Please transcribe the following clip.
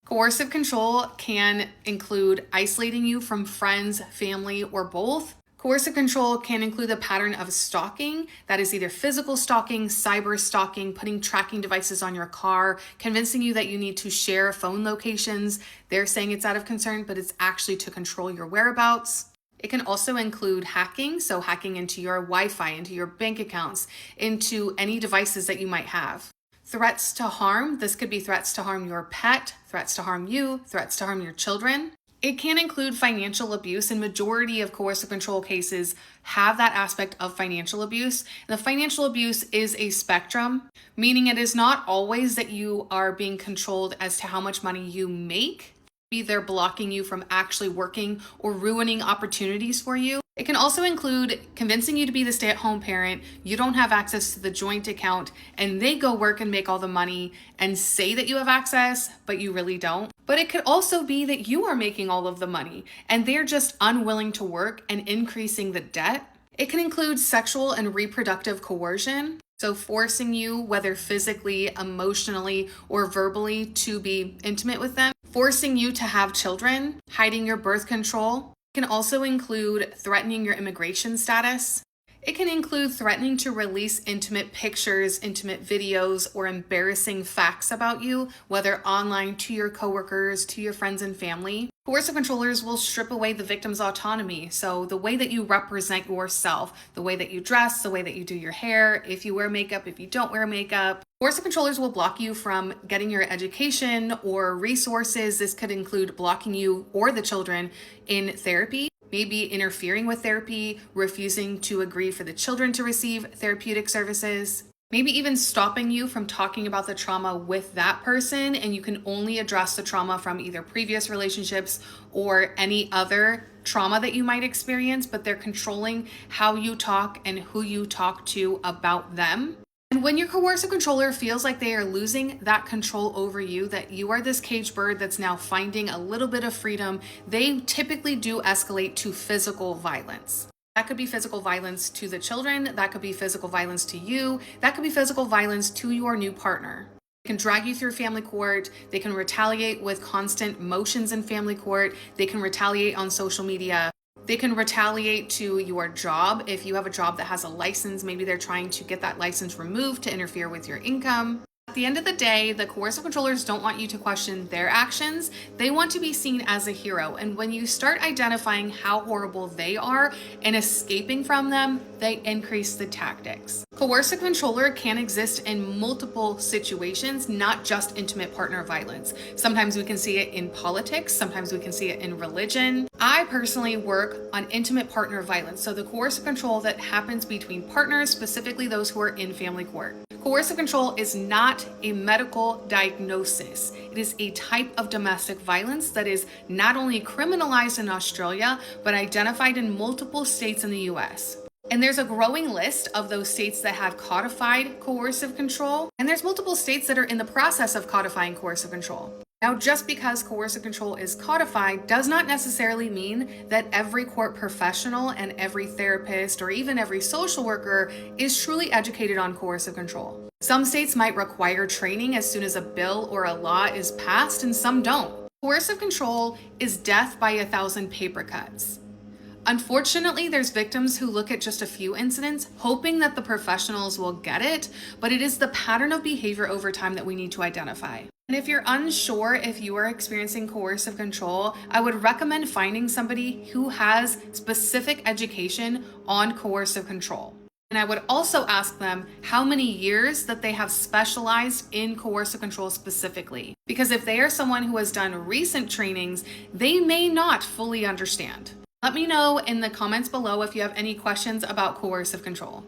Coercive control can include isolating you from friends, family, or both. Coercive control can include the pattern of stalking, that is either physical stalking, cyber stalking, putting tracking devices on your car, convincing you that you need to share phone locations. They're saying it's out of concern, but it's actually to control your whereabouts. It can also include hacking, so hacking into your Wi-Fi, into your bank accounts, into any devices that you might have. Threats to harm, this could be threats to harm your pet, threats to harm you, threats to harm your children. It can include financial abuse, and majority of coercive control cases have that aspect of financial abuse. And the financial abuse is a spectrum, meaning it is not always that you are being controlled as to how much money you make. They're blocking you from actually working or ruining opportunities for you. It can also include convincing you to be the stay-at-home parent. You don't have access to the joint account and they go work and make all the money and say that you have access, but you really don't. But it could also be that you are making all of the money and they're just unwilling to work and increasing the debt. It can include sexual and reproductive coercion. So forcing you, whether physically, emotionally, or verbally, to be intimate with them. Forcing you to have children, hiding your birth control. It can also include threatening your immigration status. It can include threatening to release intimate pictures, intimate videos, or embarrassing facts about you, whether online to your coworkers, to your friends and family. Coercive controllers will strip away the victim's autonomy. So the way that you represent yourself, the way that you dress, the way that you do your hair, if you wear makeup, if you don't wear makeup. Coercive controllers will block you from getting your education or resources. This could include blocking you or the children in therapy, maybe interfering with therapy, refusing to agree for the children to receive therapeutic services. Maybe even stopping you from talking about the trauma with that person, and you can only address the trauma from either previous relationships or any other trauma that you might experience, but they're controlling how you talk and who you talk to about them. And when your coercive controller feels like they are losing that control over you, that you are this caged bird that's now finding a little bit of freedom, they typically do escalate to physical violence. That could be physical violence to the children, that could be physical violence to you, that could be physical violence to your new partner. They can drag you through family court, they can retaliate with constant motions in family court, they can retaliate on social media, they can retaliate to your job. If you have a job that has a license, maybe they're trying to get that license removed to interfere with your income. At the end of the day, the coercive controllers don't want you to question their actions. They want to be seen as a hero. And when you start identifying how horrible they are and escaping from them, they increase the tactics. Coercive controller can exist in multiple situations, not just intimate partner violence. Sometimes we can see it in politics. Sometimes we can see it in religion. I personally work on intimate partner violence. So the coercive control that happens between partners, specifically those who are in family court. Coercive control is not a medical diagnosis. It is a type of domestic violence that is not only criminalized in Australia, but identified in multiple states in the US. And there's a growing list of those states that have codified coercive control, and there's multiple states that are in the process of codifying coercive control. Now, just because coercive control is codified does not necessarily mean that every court professional and every therapist or even every social worker is truly educated on coercive control. Some states might require training as soon as a bill or a law is passed, and some don't. Coercive control is death by 1,000 paper cuts. Unfortunately, there's victims who look at just a few incidents, hoping that the professionals will get it, but it is the pattern of behavior over time that we need to identify. And if you're unsure if you are experiencing coercive control, I would recommend finding somebody who has specific education on coercive control. And I would also ask them how many years that they have specialized in coercive control specifically. Because if they are someone who has done recent trainings, they may not fully understand. Let me know in the comments below if you have any questions about coercive control.